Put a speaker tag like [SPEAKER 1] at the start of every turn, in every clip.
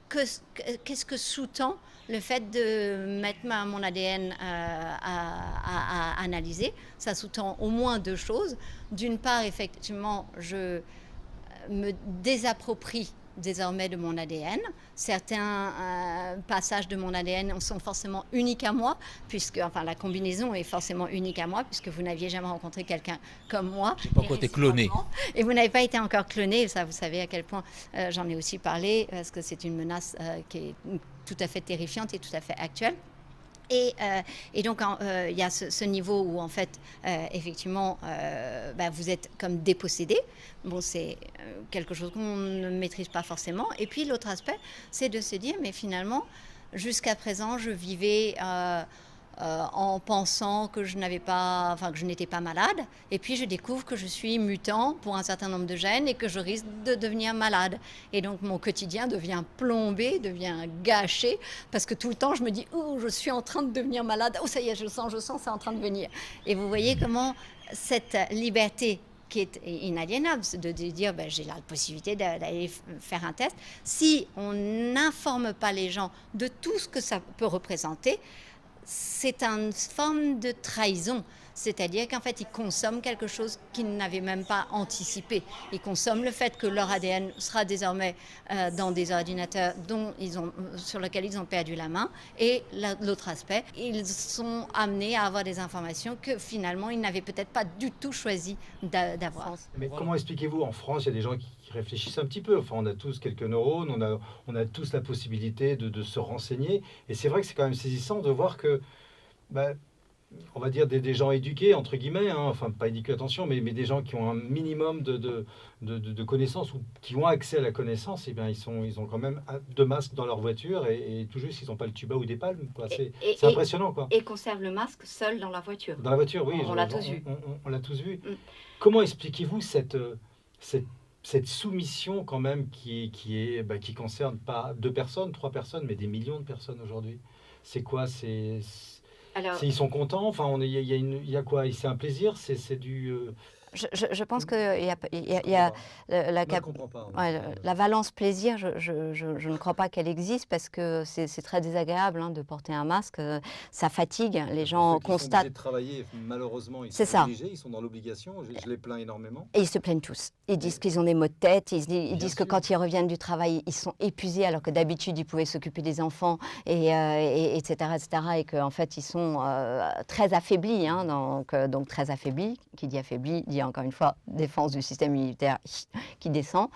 [SPEAKER 1] qu'est-ce que sous-tend le fait de mettre mon ADN à analyser. Ça sous-tend au moins deux choses. D'une part, effectivement, je me désapproprie désormais de mon ADN. Certains passages de mon ADN sont forcément uniques à moi, puisque enfin, la combinaison est forcément unique à moi, puisque vous n'aviez jamais rencontré quelqu'un comme moi.
[SPEAKER 2] J'ai pas encore été cloné.
[SPEAKER 1] Et vous n'avez pas été encore cloné, ça vous savez à quel point j'en ai aussi parlé, parce que c'est une menace qui est tout à fait terrifiante et tout à fait actuelle. Et donc, il y a ce niveau où, en fait, effectivement, vous êtes comme dépossédé. Bon, c'est quelque chose qu'on ne maîtrise pas forcément. Et puis, l'autre aspect, c'est de se dire, mais finalement, jusqu'à présent, je vivais en pensant que je n'étais pas malade. Et puis, je découvre que je suis mutant pour un certain nombre de gènes et que je risque de devenir malade. Et donc, mon quotidien devient plombé, devient gâché, parce que tout le temps, je me dis, oh, je suis en train de devenir malade. Oh, ça y est, je sens, c'est en train de venir. Et vous voyez comment cette liberté qui est inaliénable, de dire j'ai la possibilité d'aller faire un test. Si on n'informe pas les gens de tout ce que ça peut représenter, c'est une forme de trahison. C'est-à-dire qu'en fait, ils consomment quelque chose qu'ils n'avaient même pas anticipé. Ils consomment le fait que leur ADN sera désormais dans des ordinateurs sur lesquels ils ont perdu la main. Et l'autre aspect, ils sont amenés à avoir des informations que finalement, ils n'avaient peut-être pas du tout choisi d'avoir.
[SPEAKER 3] Mais comment expliquez-vous, en France, il y a des gens qui réfléchissent un petit peu. Enfin, on a tous quelques neurones, on a tous la possibilité de se renseigner. Et c'est vrai que c'est quand même saisissant de voir que... on va dire des gens éduqués, entre guillemets, hein, enfin pas éduqués, attention, mais des gens qui ont un minimum de connaissances ou qui ont accès à la connaissance, eh bien, ils ont quand même deux masques dans leur voiture et tout juste, ils n'ont pas le tuba ou des palmes. C'est impressionnant, quoi.
[SPEAKER 1] Et conservent le masque seul dans la voiture.
[SPEAKER 3] Dans la voiture, oui.
[SPEAKER 1] On l'a tous vu.
[SPEAKER 3] On l'a tous vu. Comment expliquez-vous cette soumission quand même qui concerne pas 2 personnes, 3 personnes, mais des millions de personnes aujourd'hui? C'est quoi? Alors, ils sont contents, enfin, il y a quoi? C'est un plaisir, c'est du...
[SPEAKER 1] Je pense qu'il y a la valence plaisir, je ne crois pas qu'elle existe parce que c'est très désagréable de porter un masque, ça fatigue, les gens constatent.
[SPEAKER 3] Ils sont obligés de travailler, malheureusement, ils sont obligés, ils sont dans l'obligation, je les plains énormément.
[SPEAKER 1] Et ils se plaignent tous, ils disent qu'ils ont des maux de tête, ils disent que quand ils reviennent du travail, ils sont épuisés alors que d'habitude ils pouvaient s'occuper des enfants, etc., et qu'en fait ils sont très affaiblis, donc très affaiblis, qui dit affaibli dit encore une fois défense du système immunitaire qui descend.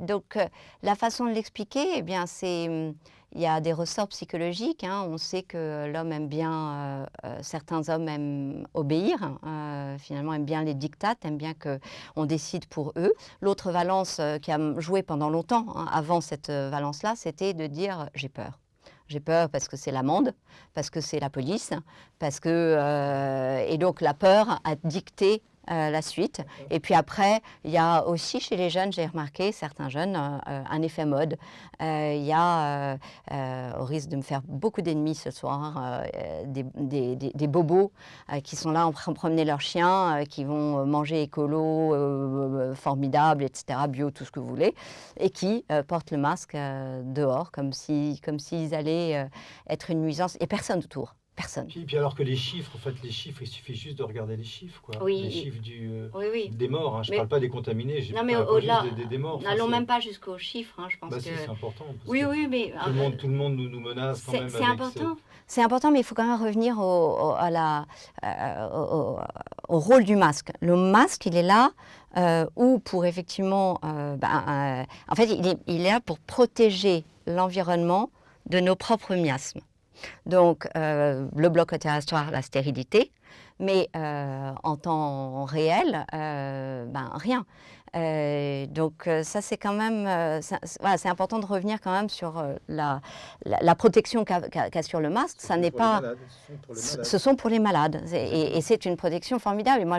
[SPEAKER 1] Donc la façon de l'expliquer, eh bien il y a des ressorts psychologiques. On sait que l'homme aime bien, certains hommes aiment obéir, finalement aiment bien les dictates, aiment bien qu'on décide pour eux. L'autre valence qui a joué pendant longtemps, avant cette valence-là, c'était de dire j'ai peur. J'ai peur parce que c'est l'amende, parce que c'est la police, parce que... et donc la peur a dicté la suite. Et puis après, il y a aussi chez les jeunes, j'ai remarqué, certains jeunes, un effet mode. Il y a, au risque de me faire beaucoup d'ennemis ce soir, des bobos qui sont là en train de promener leurs chiens, qui vont manger écolo, formidable, etc., bio, tout ce que vous voulez, et qui portent le masque dehors, comme s'ils allaient être une nuisance, et personne autour. Personne.
[SPEAKER 3] Puis alors que les chiffres, il suffit juste de regarder les chiffres, quoi.
[SPEAKER 1] Oui,
[SPEAKER 3] les chiffres
[SPEAKER 1] oui.
[SPEAKER 3] Des morts. Je ne parle pas des contaminés, je parle
[SPEAKER 1] au-delà,
[SPEAKER 3] juste des morts.
[SPEAKER 1] N'allons même pas jusqu'aux chiffres, je pense que...
[SPEAKER 3] c'est important.
[SPEAKER 1] Oui, mais...
[SPEAKER 3] Tout le monde nous menace quand même.
[SPEAKER 1] C'est important. C'est important, mais il faut quand même revenir au rôle du masque. Le masque, il est là où pour effectivement... en fait, il est là pour protéger l'environnement de nos propres miasmes. Donc, le bloc opératoire, la stérilité, mais en temps réel, rien. Donc, ça, c'est quand même... c'est important de revenir quand même sur la protection qu'a sur le masque. Ça n'est pas... Ce sont pour les malades. Et c'est une protection formidable. Et moi,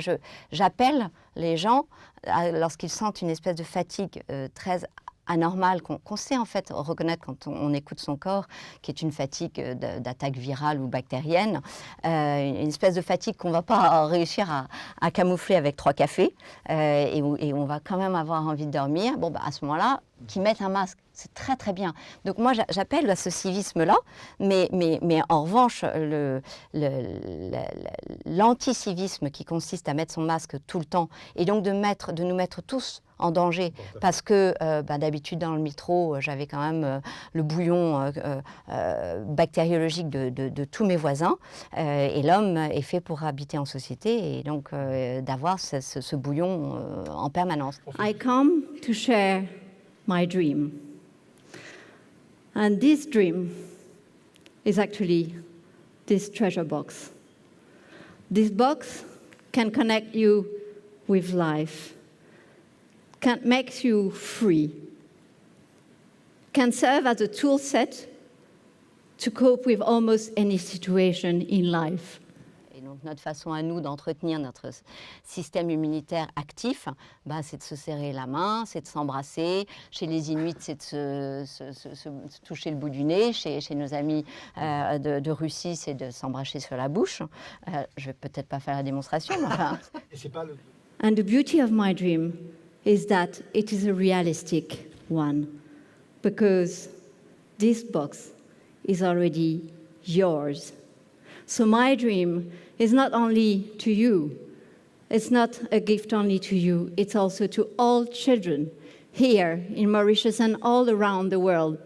[SPEAKER 1] j'appelle les gens, lorsqu'ils sentent une espèce de fatigue très anormale qu'on sait en fait reconnaître quand on écoute son corps, qui est une fatigue d'attaque virale ou bactérienne, une espèce de fatigue qu'on ne va pas réussir à camoufler avec 3 cafés, et on va quand même avoir envie de dormir. À ce moment-là, qu'ils mettent un masque C'est très très bien. Donc moi j'appelle à ce civisme-là, mais en revanche l'anticivisme qui consiste à mettre son masque tout le temps et donc de nous mettre tous en danger parce que d'habitude dans le métro j'avais quand même le bouillon bactériologique de tous mes voisins et l'homme est fait pour habiter en société et donc d'avoir ce bouillon en permanence.
[SPEAKER 2] I come to share my dream. And this dream is actually this treasure box. This box can connect you with life, can make you free, can serve as a tool set to cope with almost any situation in life.
[SPEAKER 1] Et donc notre façon à nous d'entretenir notre système immunitaire actif, c'est de se serrer la main, c'est de s'embrasser. Chez les Inuits, c'est de se toucher le bout du nez. Chez nos amis de Russie, c'est de s'embrasser sur la bouche. Je vais peut-être pas faire la démonstration, mais enfin...
[SPEAKER 2] And the beauty of my dream is that it is a realistic one, because this box is already yours. So my dream is not only to you, it's not a gift only to you, it's also to all children here in Mauritius and all around the world,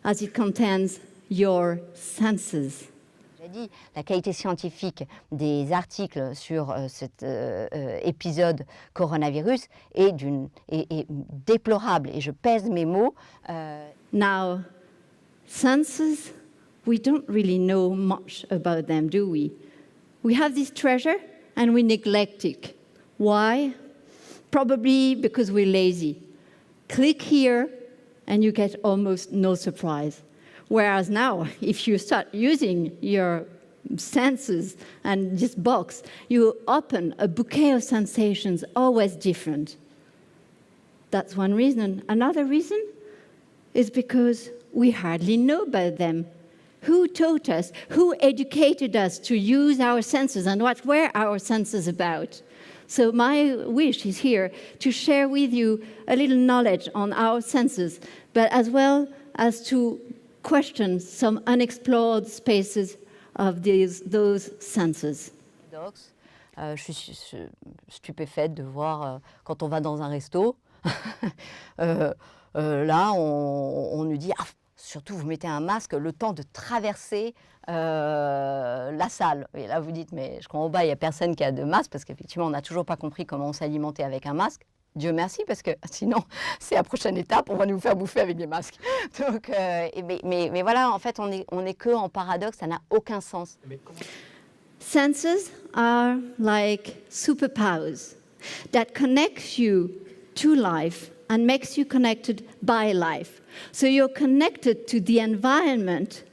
[SPEAKER 2] as it contains your senses.
[SPEAKER 1] J'ai dit, la qualité scientifique des articles sur cet épisode coronavirus est déplorable, et je pèse mes mots.
[SPEAKER 2] Now, senses, we don't really know much about them, do we? We have this treasure and we neglect it. Why? Probably because we're lazy. Click here and you get almost no surprise. Whereas now, if you start using your senses and this box, you open a bouquet of sensations, always different. That's one reason. Another reason is because we hardly know about them. Who taught us, who educated us to use our senses, and what were our senses about? So my wish is here to share with you a little knowledge on our senses, but as well as to question some unexplored spaces of those senses.
[SPEAKER 1] Je suis stupéfaite de voir quand on va dans un resto, là on nous dit surtout, vous mettez un masque le temps de traverser la salle. Et là, vous dites, mais je crois en bas, il n'y a personne qui a de masque, parce qu'effectivement, on n'a toujours pas compris comment on s'alimentait avec un masque. Dieu merci, parce que sinon, c'est la prochaine étape, on va nous faire bouffer avec des masques. Donc, mais voilà, en fait, on est que en paradoxe, ça n'a aucun sens.
[SPEAKER 2] Senses are like superpowers that connect you to life and makes you connected by life. So you're connected to the environment,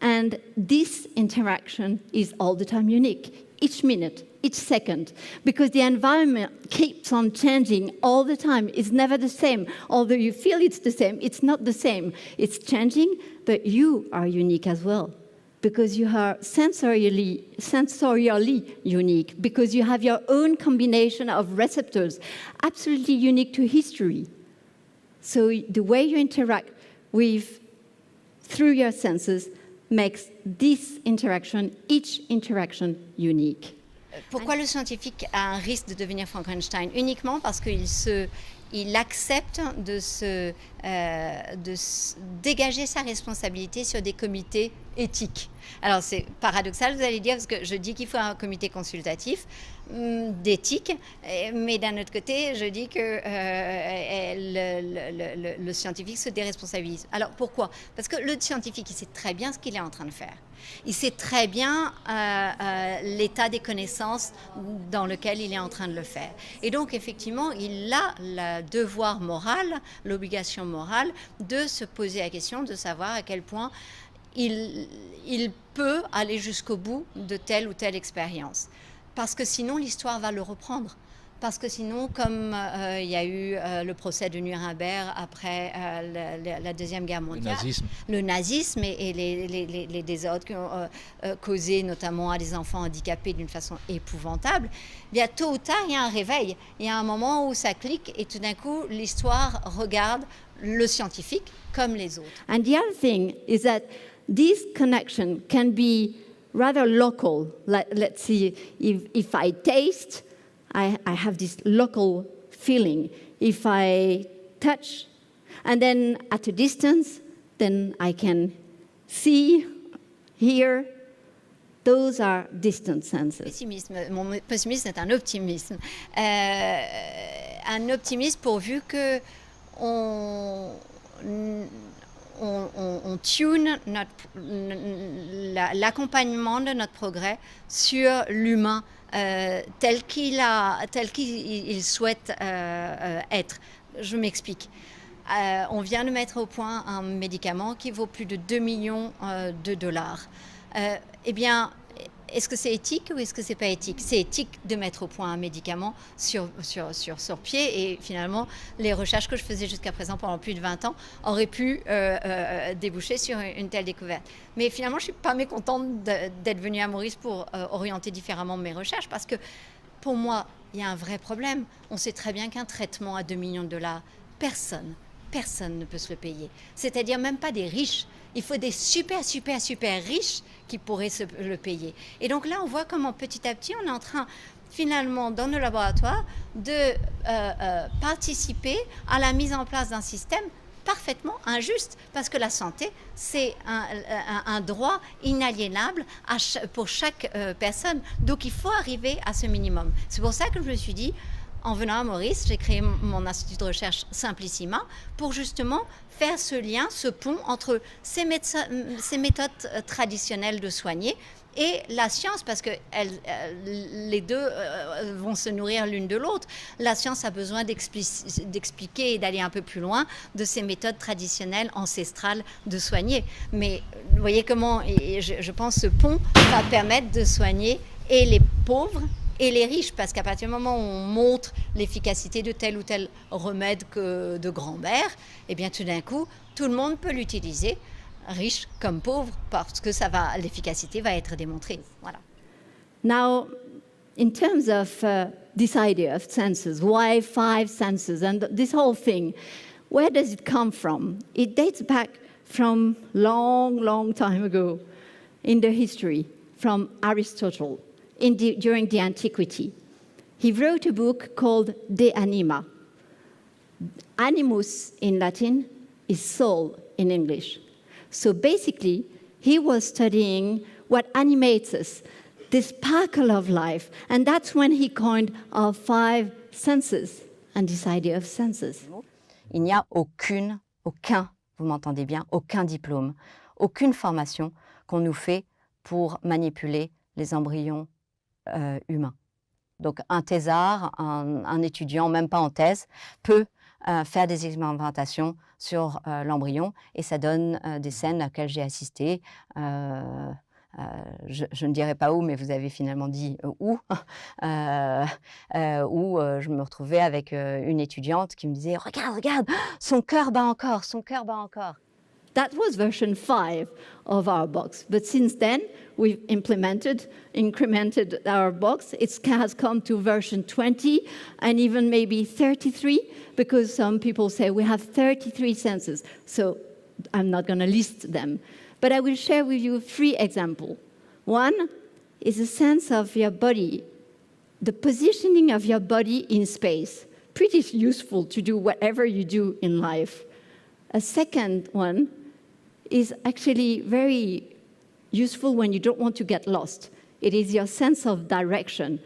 [SPEAKER 2] and this interaction is all the time unique, each minute, each second, because the environment keeps on changing all the time. It's never the same. Although you feel it's the same, it's not the same. It's changing, but you are unique as well, because you are sensorially unique, because you have your own combination of receptors, absolutely unique to history. So the way you interact through your senses makes this interaction, each interaction, unique.
[SPEAKER 1] Pourquoi le scientifique a un risque de devenir Frankenstein? Uniquement parce qu'il accepte de dégager sa responsabilité sur des comités éthiques. Alors c'est paradoxal, vous allez dire, parce que je dis qu'il faut un comité consultatif d'éthique, mais d'un autre côté, je dis que le scientifique se déresponsabilise. Alors pourquoi? Parce que le scientifique, il sait très bien ce qu'il est en train de faire. Il sait très bien l'état des connaissances dans lequel il est en train de le faire. Et donc, effectivement, il a le devoir moral, l'obligation morale de se poser la question de savoir à quel point il peut aller jusqu'au bout de telle ou telle expérience. Parce que sinon, l'histoire va le reprendre. Parce que sinon, comme il y a eu le procès de Nuremberg après la Deuxième Guerre mondiale, le nazisme et les désordres qui ont causé notamment à des enfants handicapés d'une façon épouvantable, bien tôt ou tard, il y a un réveil. Il y a un moment où ça clique et tout d'un coup, l'histoire regarde le scientifique comme les autres.
[SPEAKER 2] And the other thing is that this connection can be rather local. Let's see, if I taste, I have this local feeling. If I touch, and then at a distance, then I can see, hear. Those are distant senses.
[SPEAKER 1] Mon pessimisme est un optimisme. Un optimisme pourvu que on tune l'accompagnement de notre progrès sur l'humain tel qu'il souhaite être. Je m'explique. On vient de mettre au point un médicament qui vaut plus de 2 millions de dollars. Eh bien, est-ce que c'est éthique ou est-ce que c'est pas éthique? C'est éthique de mettre au point un médicament sur pied, et finalement, les recherches que je faisais jusqu'à présent pendant plus de 20 ans auraient pu déboucher sur une telle découverte. Mais finalement, je suis pas mécontente d'être venue à Maurice pour orienter différemment mes recherches, parce que pour moi, il y a un vrai problème. On sait très bien qu'un traitement à 2 millions de dollars, personne ne peut se le payer. C'est-à-dire même pas des riches. Il faut des super riches qui pourraient se le payer. Et donc là, on voit comment petit à petit, on est en train, finalement, dans nos laboratoires, de participer à la mise en place d'un système parfaitement injuste, parce que la santé, c'est un droit inaliénable pour chaque personne. Donc il faut arriver à ce minimum. C'est pour ça que je me suis dit, en venant à Maurice, j'ai créé mon institut de recherche Simplissima pour justement faire ce lien, ce pont entre ces méthodes traditionnelles de soigner et la science, parce que les deux vont se nourrir l'une de l'autre. La science a besoin d'expliquer et d'aller un peu plus loin de ces méthodes traditionnelles, ancestrales de soigner. Mais vous voyez comment, je pense, ce pont va permettre de soigner et les pauvres et les riches, parce qu'à partir du moment où on montre l'efficacité de tel ou tel remède de grand-mère, eh bien tout d'un coup, tout le monde peut l'utiliser, riche comme pauvre, parce que l'efficacité va être démontrée. Voilà.
[SPEAKER 2] Now, in terms of this idea of senses, why 5 senses, and this whole thing, where does it come from? It dates back from long time ago in the history, from Aristotle. During the antiquity. He wrote a book called De Anima. Animus in Latin is soul in English. So basically, he was studying what animates us, the sparkle of life, and that's when he coined our 5 senses and this idea of senses.
[SPEAKER 4] Il n'y a aucun, vous m'entendez bien, aucun diplôme, aucune formation qu'on nous fait pour manipuler les embryons humain. Donc un thésard, un étudiant, même pas en thèse, peut faire des expérimentations sur l'embryon, et ça donne des scènes auxquelles j'ai assisté. Je ne dirai pas où, mais vous avez finalement dit où, où je me retrouvais avec une étudiante qui me disait « Regarde, son cœur bat encore, son cœur bat encore ».
[SPEAKER 2] That was version 5 of our box. But since then, we've incremented our box. It has come to version 20 and even maybe 33, because some people say we have 33 senses. So I'm not going to list them. But I will share with you 3 examples. One is a sense of your body, the positioning of your body in space. Pretty useful to do whatever you do in life. A second one is actually very useful when you don't want to get lost. It is your sense of direction,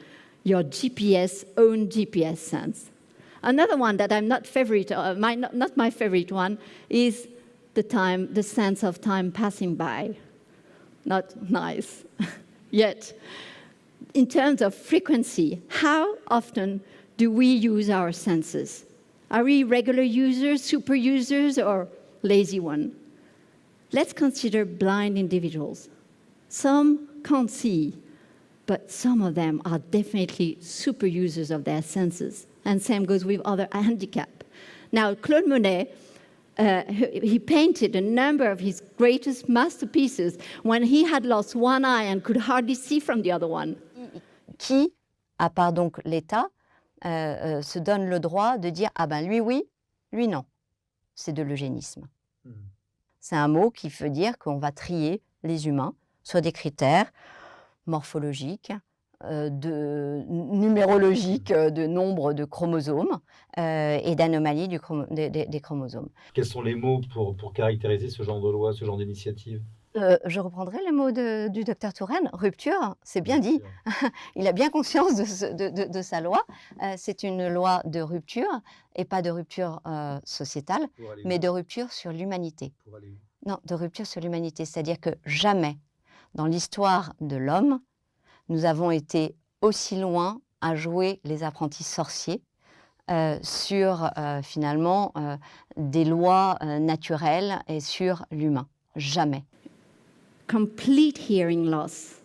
[SPEAKER 2] your own GPS sense. Another one that I'm not my favorite one, is the sense of time passing by. Not nice yet. In terms of frequency, how often do we use our senses? Are we regular users, super users, or lazy ones? Let's consider blind individuals. Some can't see, but some of them are definitely super users of their senses. And same goes with other handicaps. Now, Claude Monet, he painted a number of his greatest masterpieces when he had lost one eye and could hardly see from the other one.
[SPEAKER 4] Qui, à part donc l'État, se donne le droit de dire « Ah ben lui oui, lui non ». c'est de l'eugénisme.
[SPEAKER 3] Mhm.
[SPEAKER 4] C'est un mot qui veut dire qu'on va trier les humains sur des critères morphologiques, numérologiques, de nombre de chromosomes et d'anomalies des chromosomes.
[SPEAKER 3] Quels sont les mots pour caractériser ce genre de loi, ce genre d'initiative?
[SPEAKER 4] Je reprendrai le mot du docteur Touraine, rupture, c'est bien dit. Il a bien conscience de sa loi. C'est une loi de rupture, et pas de rupture sociétale, mais de rupture sur l'humanité. Non, de rupture sur l'humanité, c'est-à-dire que jamais, dans l'histoire de l'homme, nous avons été aussi loin à jouer les apprentis sorciers sur finalement des lois naturelles et sur l'humain. Jamais.
[SPEAKER 2] Complete hearing loss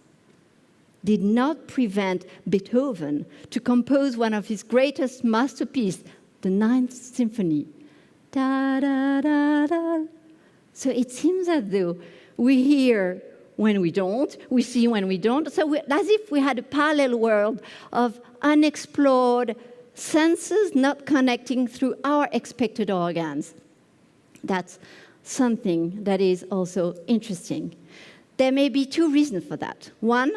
[SPEAKER 2] did not prevent Beethoven to compose one of his greatest masterpieces, the Ninth Symphony. Da, da, da, da. So it seems as though we hear when we don't, we see when we don't. So as if we had a parallel world of unexplored senses not connecting through our expected organs. That's something that is also interesting. There may be two reasons for that. One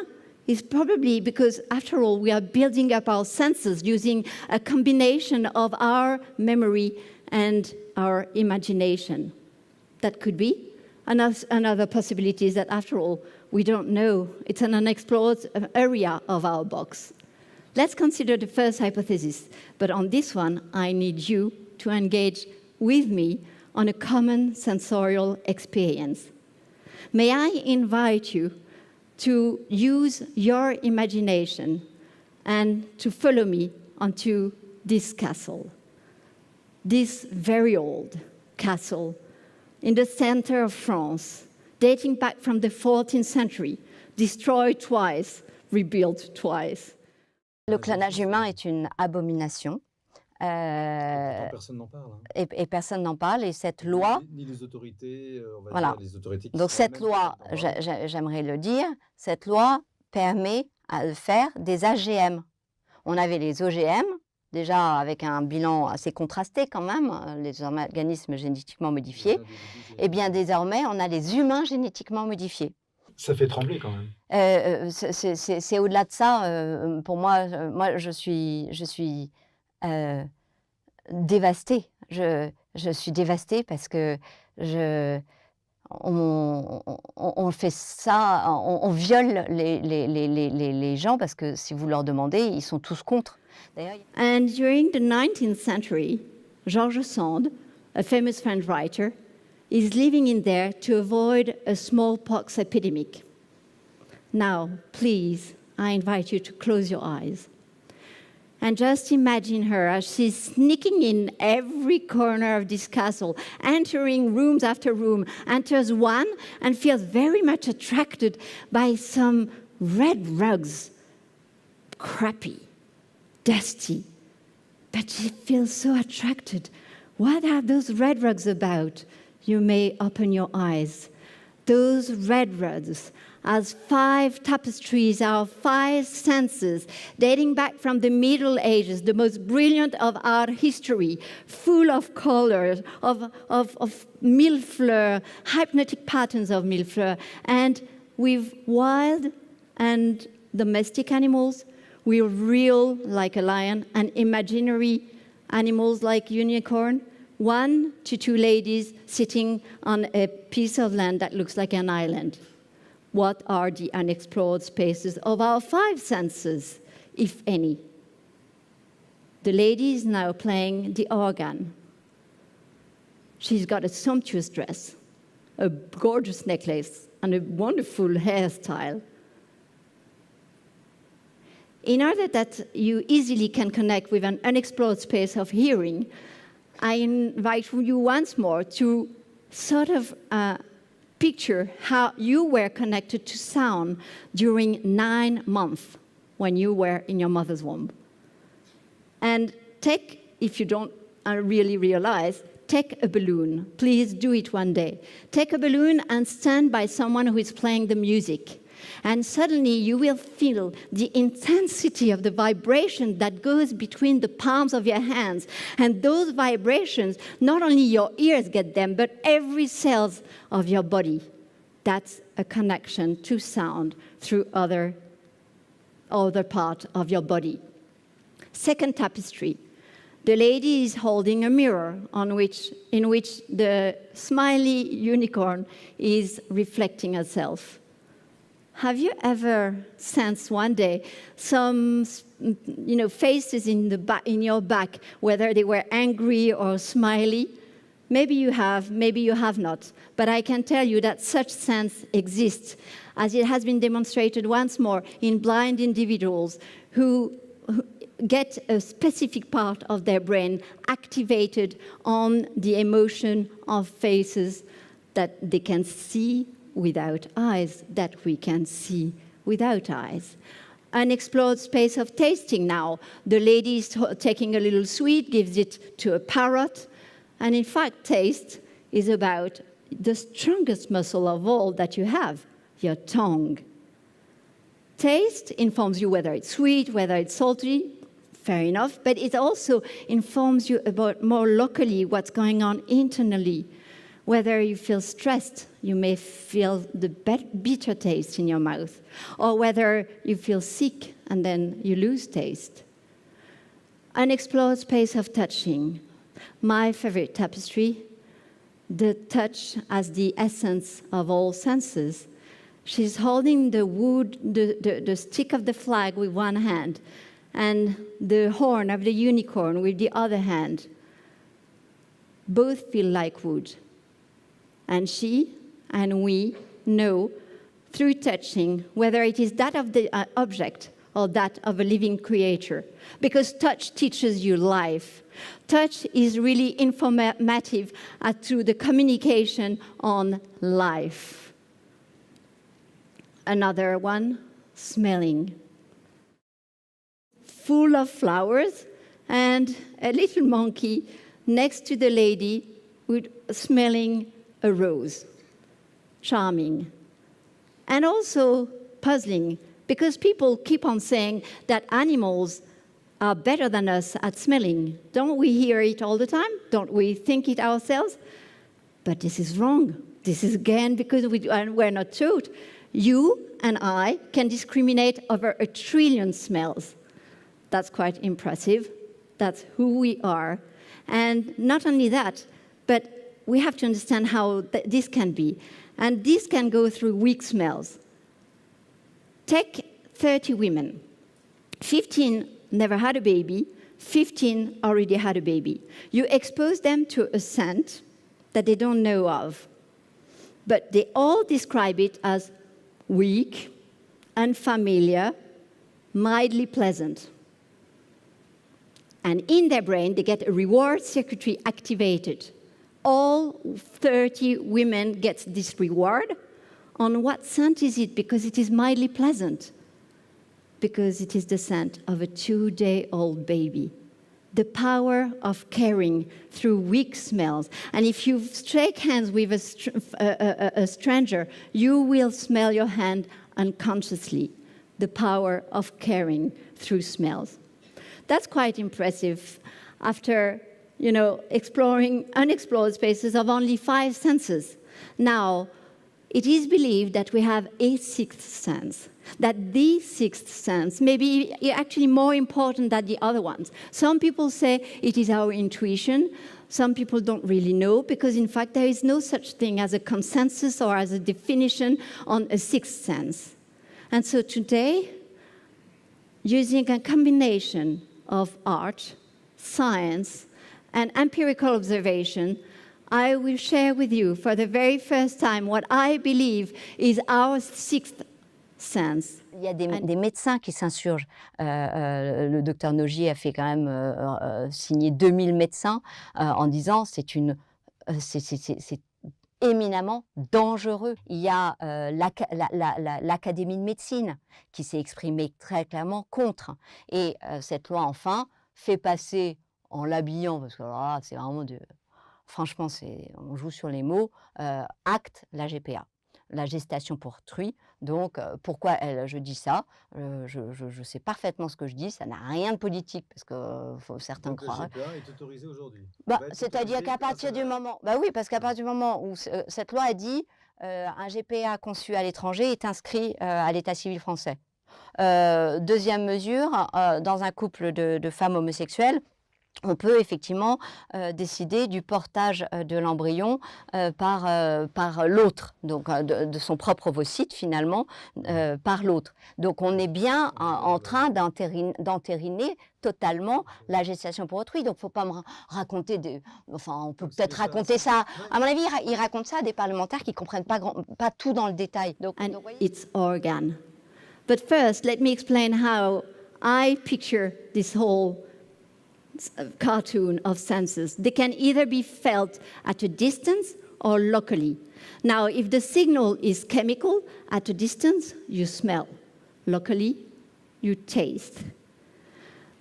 [SPEAKER 2] is probably because, after all, we are building up our senses using a combination of our memory and our imagination. That could be. Another possibility is that, after all, we don't know. It's an unexplored area of our box. Let's consider the first hypothesis. But on this one, I need you to engage with me on a common sensorial experience. May I invite you to use your imagination and to follow me onto this castle, this very old castle in the center of France, dating back from the 14th century, destroyed twice, rebuilt twice.
[SPEAKER 4] Le clonage humain est une abomination.
[SPEAKER 3] Personne n'en parle. Hein.
[SPEAKER 4] Et personne n'en parle. Et cette loi...
[SPEAKER 3] Ni les autorités, on va
[SPEAKER 4] voilà.
[SPEAKER 3] dire, les autorités qui
[SPEAKER 4] donc cette loi, j'aimerais le dire, cette loi permet de faire des AGM. On avait les OGM, déjà avec un bilan assez contrasté quand même, les organismes génétiquement modifiés. Et bien désormais, on a les humains génétiquement modifiés.
[SPEAKER 3] Ça fait trembler quand même.
[SPEAKER 4] C'est au-delà de ça. Pour moi, je suis dévastée. Je suis dévastée parce que on fait ça, on viole les gens parce que si vous leur demandez, ils sont tous contre.
[SPEAKER 2] And during the 19th century, George Sand, a famous French writer, is living in there to avoid a smallpox epidemic. Now, please, I invite you to close your eyes. And just imagine her as she's sneaking in every corner of this castle, entering rooms after room, enters one and feels very much attracted by some red rugs. Crappy, dusty, but she feels so attracted. What are those red rugs about? You may open your eyes. Those red rugs, as 5 tapestries, our 5 senses, dating back from the Middle Ages, the most brilliant of art history, full of colors, of millefleurs, hypnotic patterns of millefleurs, and with wild and domestic animals, with real, like a lion, and imaginary animals like unicorn. 1 to 2 ladies sitting on a piece of land that looks like an island. What are the unexplored spaces of our 5 senses, if any? The lady is now playing the organ. She's got a sumptuous dress, a gorgeous necklace, and a wonderful hairstyle. In order that you easily can connect with an unexplored space of hearing, I invite you once more to sort of picture how you were connected to sound during 9 months when you were in your mother's womb. And take, if you don't really realize, take a balloon. Please do it one day. Take a balloon and stand by someone who is playing the music And suddenly you will feel the intensity of the vibration that goes between the palms of your hands. And those vibrations, not only your ears get them, but every cell of your body. That's a connection to sound through other part of your body. Second tapestry. The lady is holding a mirror in which the smiley unicorn is reflecting herself. Have you ever sensed one day some, faces in your back, whether they were angry or smiley? Maybe you have, maybe you have not. But I can tell you that such sense exists, as it has been demonstrated once more in blind individuals who get a specific part of their brain activated on the emotion of faces that they can see without eyes, that we can see without eyes. Unexplored space of tasting now. The lady is taking a little sweet, gives it to a parrot, and in fact, taste is about the strongest muscle of all that you have, your tongue. Taste informs you whether it's sweet, whether it's salty, fair enough, but it also informs you about more locally what's going on internally. Whether you feel stressed, you may feel the bitter taste in your mouth, or whether you feel sick and then you lose taste. Unexplored space of touching. My favorite tapestry, the touch as the essence of all senses. She's holding the wood, the stick of the flag with one hand, and the horn of the unicorn with the other hand. Both feel like wood. And she and we know through touching whether it is that of the object or that of a living creature. Because touch teaches you life. Touch is really informative to the communication on life. Another one, smelling. Full of flowers, and a little monkey next to the lady smelling a rose. Charming. And also puzzling, because people keep on saying that animals are better than us at smelling. Don't we hear it all the time? Don't we think it ourselves? But this is wrong. This is again because we're not taught. You and I can discriminate over 1 trillion smells. That's quite impressive. That's who we are. And not only that, but we have to understand how this can be. And this can go through weak smells. Take 30 women. 15 never had a baby. 15 already had a baby. You expose them to a scent that they don't know of. But they all describe it as weak, unfamiliar, mildly pleasant. And in their brain, they get a reward circuitry activated. All 30 women get this reward. On what scent is it? Because it is mildly pleasant. Because it is the scent of a 2-day-old baby. The power of caring through weak smells. And if you shake hands with a stranger, you will smell your hand unconsciously. The power of caring through smells. That's quite impressive after, exploring unexplored spaces of only 5 senses. Now, it is believed that we have a 6th sense, that the 6th sense may be actually more important than the other ones. Some people say it is our intuition. Some people don't really know, because in fact there is no such thing as a consensus or as a definition on a 6th sense. And so today, using a combination of art, science, and empirical observation, I will share with you for the very first time what I believe is our 6th sense.
[SPEAKER 4] Il y a des médecins qui s'insurgent. Le docteur Nogier a fait quand même signer 2000 médecins en disant c'est éminemment dangereux. Il y a l'Académie de médecine qui s'est exprimée très clairement contre. Et cette loi, enfin, fait passer en l'habillant, parce que là, c'est vraiment franchement, on joue sur les mots, acte la GPA. la gestation pour autrui. Donc, pourquoi je dis ça? Je sais parfaitement ce que je dis, ça n'a rien de politique, parce que certains
[SPEAKER 3] Donc,
[SPEAKER 4] croient.
[SPEAKER 3] le GPA est autorisé aujourd'hui.
[SPEAKER 4] Bah,
[SPEAKER 3] Va être
[SPEAKER 4] c'est-à-dire
[SPEAKER 3] autorisé
[SPEAKER 4] qu'à
[SPEAKER 3] grâce
[SPEAKER 4] partir
[SPEAKER 3] à
[SPEAKER 4] du
[SPEAKER 3] la-
[SPEAKER 4] moment, bah oui, parce qu'à partir du moment où cette loi a dit un GPA conçu à l'étranger est inscrit à l'état civil français. Deuxième mesure, dans un couple de femmes homosexuelles, on peut effectivement décider du portage de l'embryon par l'autre, donc de son propre ovocyte finalement, par l'autre. Donc on est bien en train d'entériner totalement la gestation pour autrui. Donc il ne faut pas me raconter des... Enfin, on peut
[SPEAKER 3] Donc, c'est
[SPEAKER 4] peut-être
[SPEAKER 3] des
[SPEAKER 4] raconter ça.
[SPEAKER 3] Ouais.
[SPEAKER 4] À mon avis, ils racontent ça à des parlementaires qui ne comprennent pas tout dans le détail. Donc,
[SPEAKER 2] And
[SPEAKER 4] vous voyez,
[SPEAKER 2] its organ. But first, let me explain how I picture this whole cartoon of senses. They can either be felt at a distance or locally. Now, if the signal is chemical, at a distance, you smell. Locally, you taste.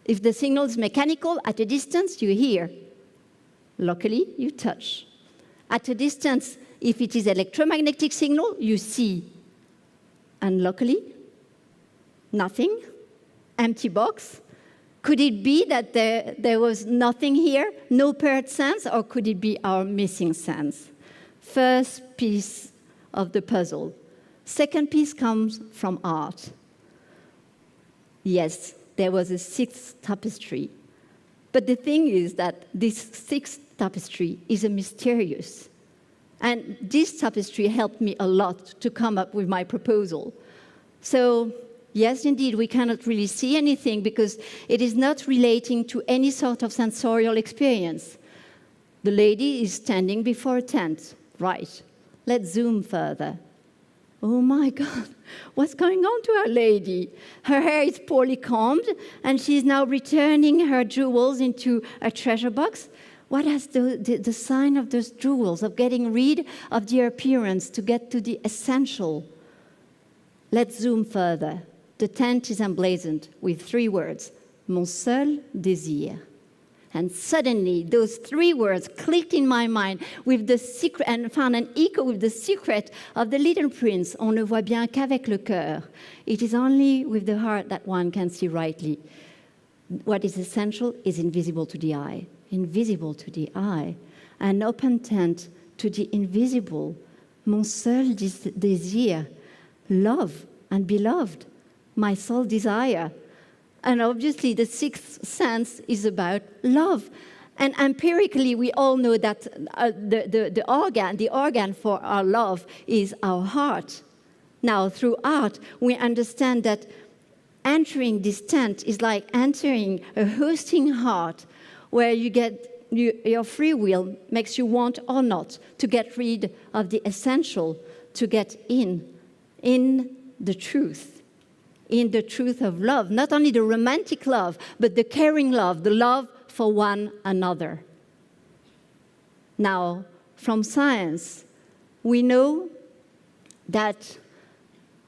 [SPEAKER 2] If the signal is mechanical, at a distance, you hear. Locally, you touch. At a distance, if it is electromagnetic signal, you see. And locally, nothing, empty box. Could it be that there was nothing here, no paired sense, or could it be our missing sense? First piece of the puzzle. Second piece comes from art. Yes, there was a sixth tapestry. But the thing is that this sixth tapestry is a mysterious. And this tapestry helped me a lot to come up with my proposal. So, yes, indeed, we cannot really see anything because it is not relating to any sort of sensorial experience. The lady is standing before a tent. Right. Let's zoom further. Oh my God, what's going on to our lady? Her hair is poorly combed, and she's now returning her jewels into a treasure box. What has the sign of those jewels, of getting rid of their appearance to get to the essential? Let's zoom further. The tent is emblazoned with 3 words, mon seul désir. And suddenly, those 3 words clicked in my mind with the secret, and found an echo with the secret of the Little Prince. On ne voit bien qu'avec le cœur. It is only with the heart that one can see rightly. What is essential is invisible to the eye. Invisible to the eye. An open tent to the invisible. Mon seul désir. Love and beloved. My sole desire. And obviously, the sixth sense is about love. And empirically, we all know that the organ for our love is our heart. Now, through art, we understand that entering this tent is like entering a hosting heart where you get your free will makes you want or not to get rid of the essential, to get in the truth. In the truth of love, not only the romantic love, but the caring love, the love for one another. Now, from science, we know that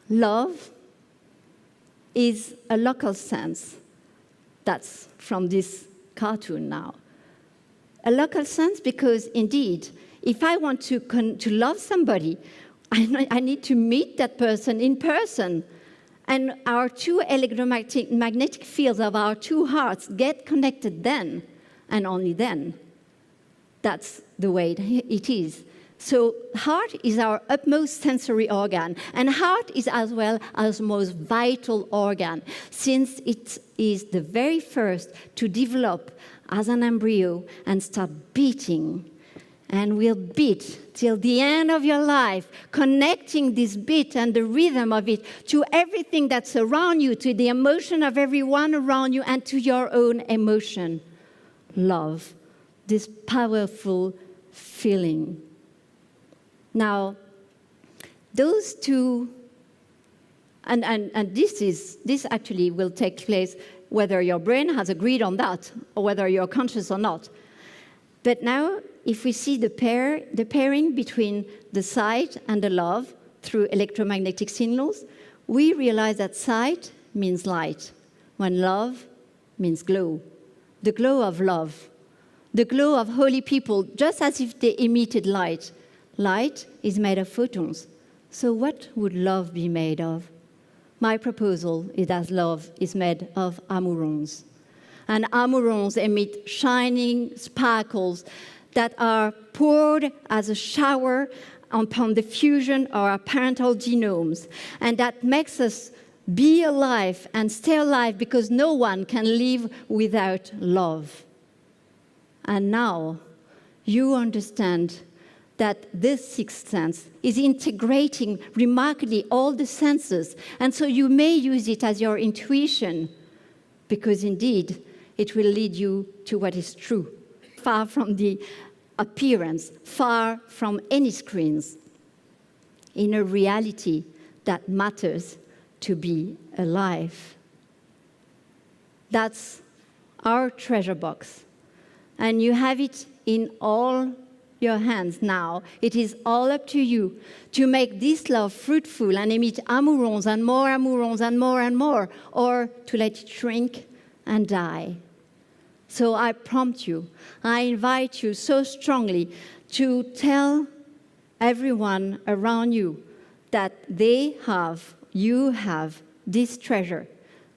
[SPEAKER 2] love is a local sense. That's from this cartoon now. A local sense because, indeed, if I want to love somebody, I need to meet that person in person. And our 2 electromagnetic fields of our 2 hearts get connected then, and only then. That's the way it is. So heart is our utmost sensory organ, and heart is as well our most vital organ, since it is the very first to develop as an embryo and start beating. And will beat till the end of your life, connecting this beat and the rhythm of it to everything that's around you, to the emotion of everyone around you, and to your own emotion. Love, this powerful feeling. Now, those 2, and this actually will take place whether your brain has agreed on that or whether you're conscious or not. But now, if we see the pairing between the sight and the love through electromagnetic signals, we realize that sight means light, when love means glow. The glow of love, the glow of holy people, just as if they emitted light. Light is made of photons. So what would love be made of? My proposal is that love is made of amourons. And amourons emit shining sparkles that are poured as a shower upon the fusion of our parental genomes. And that makes us be alive and stay alive because no one can live without love. And now you understand that this sixth sense is integrating remarkably all the senses. And so you may use it as your intuition, because indeed it will lead you to what is true, far from the appearance, far from any screens, in a reality that matters to be alive. That's our treasure box. And you have it in all your hands now. It is all up to you to make this love fruitful and emit amourons and more amourons and more, or to let it shrink and die. So I prompt you, I invite you so strongly to tell everyone around you that you have this treasure,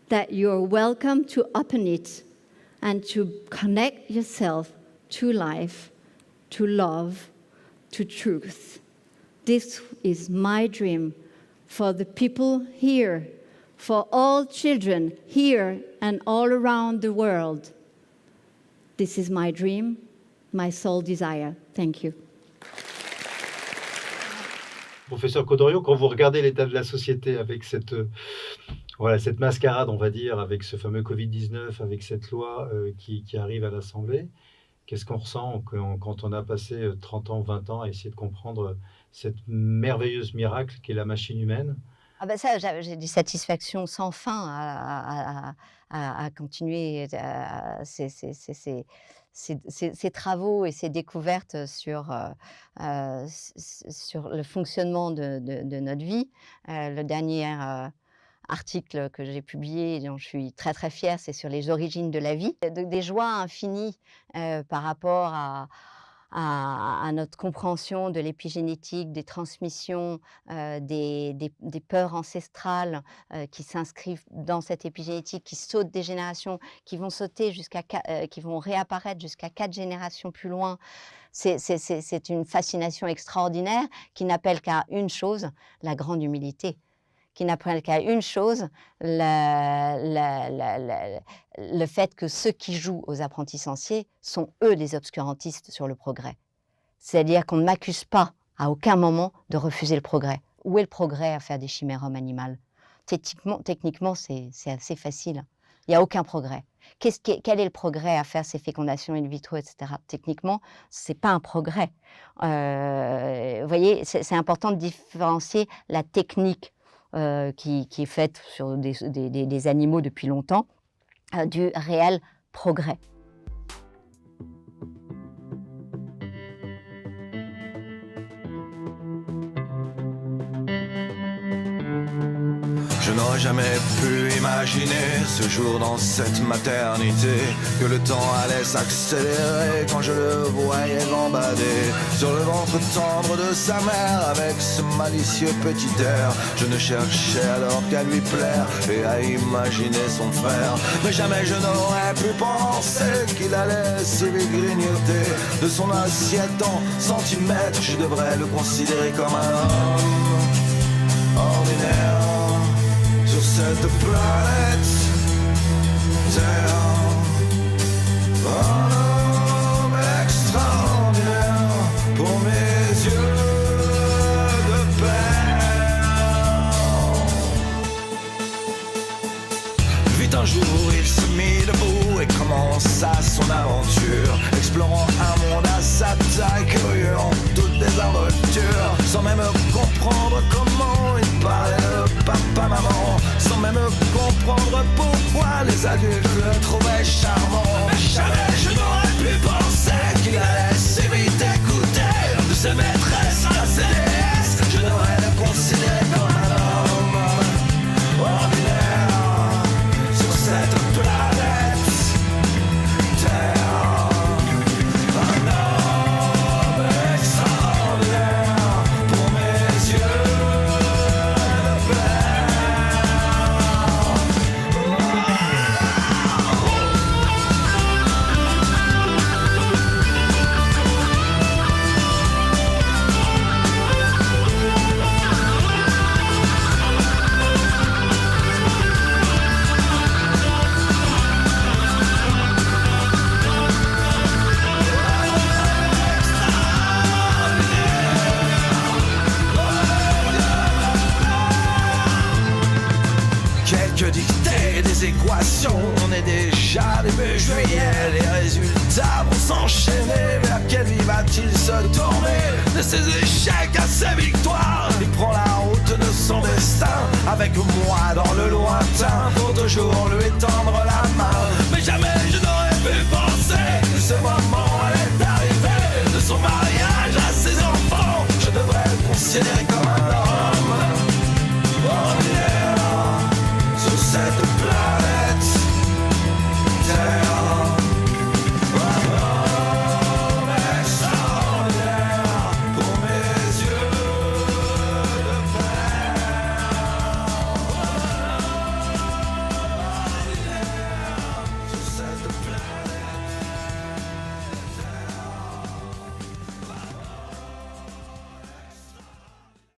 [SPEAKER 2] that you're welcome to open it and to connect yourself to life, to love, to truth. This is my dream for the people here, for all children here and all around the world. This is my dream, my sole desire. Thank you.
[SPEAKER 3] Professeur Codoriot, quand vous regardez l'état de la société avec cette mascarade, on va dire, avec ce fameux Covid-19, avec cette loi qui arrive à l'Assemblée, qu'est-ce qu'on ressent quand on a passé 30 ans, 20 ans à essayer de comprendre cette merveilleuse miracle qu'est la machine humaine?
[SPEAKER 4] Ah ben ça, j'ai des satisfactions sans fin à continuer ces travaux et ces découvertes sur le fonctionnement de notre vie. Le dernier article que j'ai publié, dont je suis très très fière, c'est sur les origines de la vie. Des joies infinies par rapport à notre compréhension de l'épigénétique, des transmissions, des peurs ancestrales qui s'inscrivent dans cette épigénétique, qui sautent des générations, qui vont réapparaître jusqu'à 4 générations plus loin. C'est une fascination extraordinaire qui n'appelle qu'à une chose, la grande humilité, qui n'appelle qu'à une chose, le fait que ceux qui jouent aux apprentis sorciers sont eux les obscurantistes sur le progrès. C'est-à-dire qu'on ne m'accuse pas à aucun moment de refuser le progrès. Où est le progrès à faire des chimères hommes animales? Techniquement, c'est assez facile. Il n'y a aucun progrès. Quel est le progrès à faire ces fécondations in vitro, etc. Techniquement, ce n'est pas un progrès. Vous voyez, c'est important de différencier la technique qui est faite sur des animaux depuis longtemps, du réel progrès.
[SPEAKER 5] Je n'aurais jamais pu imaginer ce jour dans cette maternité, que le temps allait s'accélérer quand je le voyais gambader sur le ventre tendre de sa mère avec ce malicieux petit air. Je ne cherchais alors qu'à lui plaire et à imaginer son frère, mais jamais je n'aurais pu penser qu'il allait si vite grignoter de son assiette en centimètres. Je devrais le considérer comme un homme ordinaire sur cette planète Terre. Un homme extraordinaire pour mes yeux de père. Vite un jour il se mit debout et commença son aventure, explorant un monde à sa taille, curieux en toute désinvolture, sans même comprendre comment il parlait de papa, maman, sans même comprendre pourquoi les adultes le trouvaient charmant. Mais jamais je n'aurais pu penser qu'il allait si vite écouter de ses maîtresses à ses déesses. Je devrais le considérer comme un homme ordinaire sur cette planète Terre. Un homme extraordinaire pour mes yeux que dicter des équations. On est déjà début juillet, les résultats vont s'enchaîner. Vers quelle vie va-t-il se tourner? De ses échecs à ses victoires, il prend la route de son destin, avec moi dans le lointain, pour toujours lui tendre